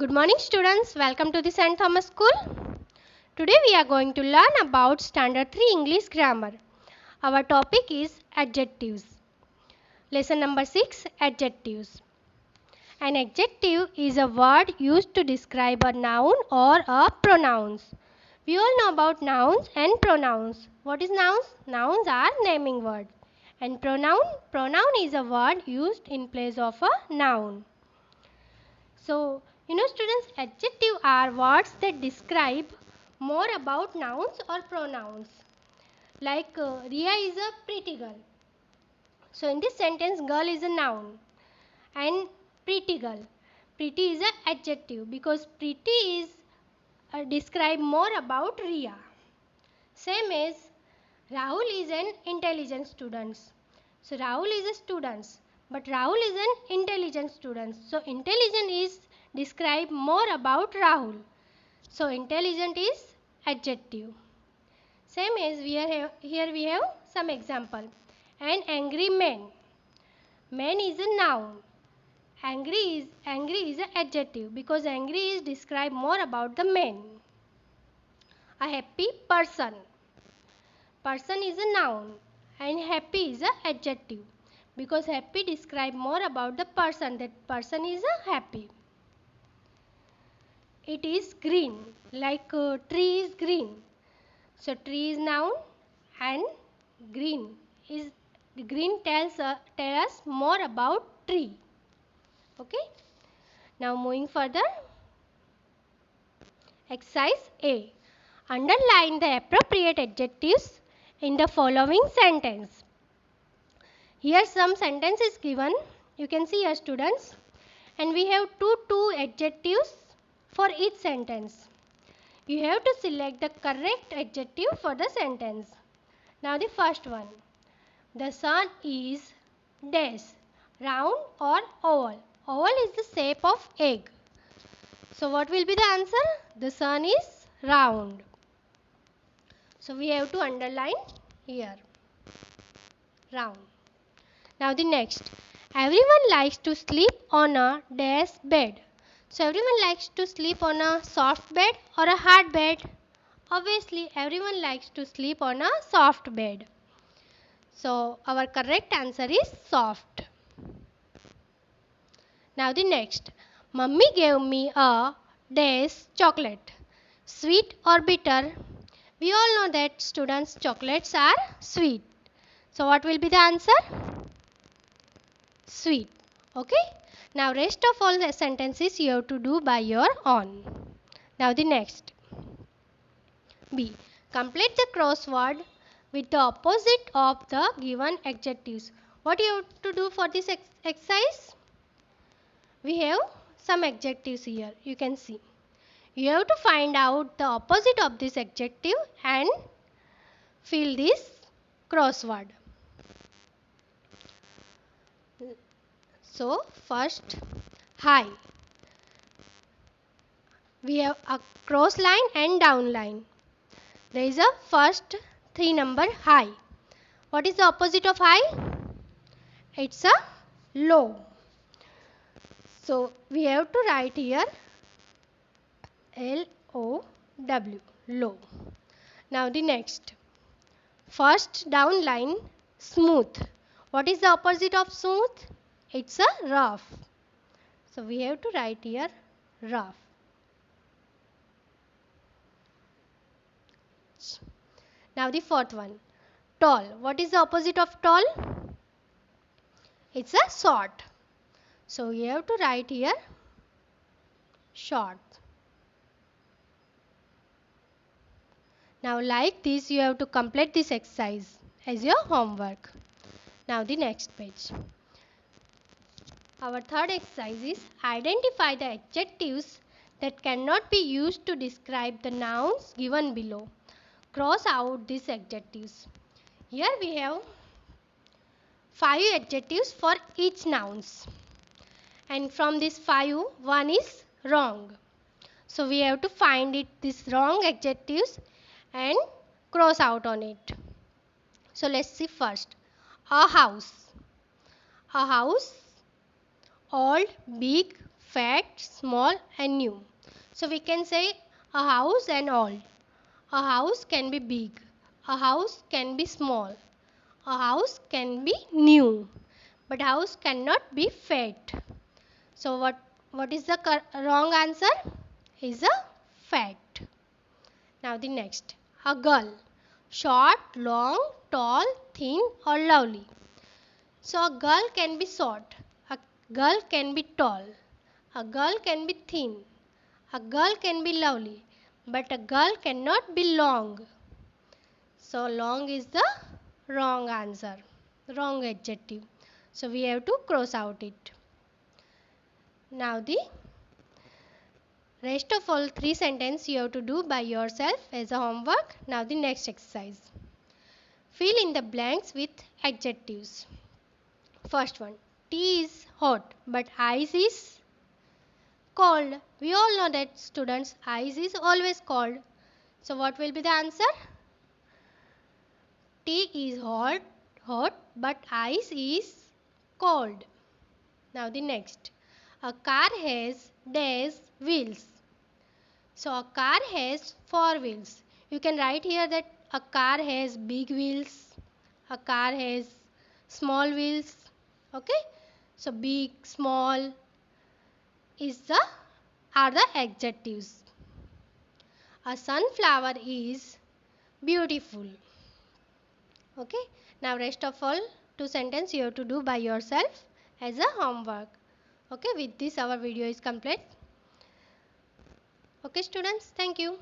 Good morning students, welcome to the St. Thomas School. Today we are going to learn about Standard 3 English Grammar. Our topic is adjectives. Lesson number 6, adjectives. An adjective is a word used to describe a noun or a pronouns. We all know about nouns and pronouns. What is nouns? Nouns are naming words. And pronoun is a word used in place of a noun. So, students, adjectives are words that describe more about nouns or pronouns. Like Ria is a pretty girl. So, in this sentence, girl is a noun and pretty girl. Pretty is an adjective because pretty is describe more about Ria. Same as Rahul is an intelligent student. So, Rahul is a student, but Rahul is an intelligent student. So, intelligent is describe more about Rahul. So, intelligent is adjective. Same as here we have some example. An angry man. Man is a noun. Angry is an adjective because angry is describe more about the man. A happy person. Person is a noun and happy is an adjective because happy describe more about the person. That person is a happy. It is green, like tree is green. So tree is noun and green tells us more about tree. Okay. Now moving further. Exercise A. Underline the appropriate adjectives in the following sentence. Here some sentence is given. You can see here students. And we have two adjectives for each sentence. You have to select the correct adjective for the sentence. Now the first one. The sun is dash, round or oval. Oval is the shape of egg. So what will be the answer? The sun is round. So we have to underline here. Round. Now the next. Everyone likes to sleep on a dash bed. So everyone likes to sleep on a soft bed or a hard bed. Obviously everyone likes to sleep on a soft bed. So our correct answer is soft. Now the next. Mummy gave me a dash chocolate. Sweet or bitter? We all know that students chocolates are sweet. So what will be the answer? Sweet. Okay. Now rest of all the sentences you have to do by your own. Now the next. B. Complete the crossword with the opposite of the given adjectives. What you have to do for this exercise? We have some adjectives here. You can see. You have to find out the opposite of this adjective and fill this crossword. So first, high. We have a cross line and down line. There is a first 3 number high. What is the opposite of high? It's a low. So we have to write here L-O-W, low. Now the next. First down line, smooth. What is the opposite of smooth? It's a rough. So we have to write here rough. Now the fourth one. Tall. What is the opposite of tall? It's a short. So we have to write here short. Now like this you have to complete this exercise as your homework. Now the next page. Our third exercise is identify the adjectives that cannot be used to describe the nouns given below. Cross out these adjectives. Here we have 5 adjectives for each nouns. And from these 5, one is wrong. So we have to find these wrong adjectives and cross out on it. So let's see first. A house. A house. Old, big, fat, small and new. So we can say a house and old. A house can be big. A house can be small. A house can be new. But house cannot be fat. So what is the wrong answer? Is a fat. Now the next. A girl. Short, long, tall, thin or lovely. So a girl can be short. A girl can be tall. A girl can be thin. A girl can be lovely. But a girl cannot be long. So long is the wrong answer. Wrong adjective. So we have to cross out it. Now the rest of all 3 sentences you have to do by yourself as a homework. Now the next exercise. Fill in the blanks with adjectives. First one. Tea is hot but ice is cold. We all know that students, ice is always cold. So what will be the answer? Tea is hot but ice is cold. Now the next. A car has dash wheels. So a car has 4 wheels. You can write here that a car has big wheels. A car has small wheels. Okay. So big, small are the adjectives. A sunflower is beautiful. Okay. Now rest of all 2 sentences you have to do by yourself as a homework. Okay. With this our video is complete. Okay students. Thank you.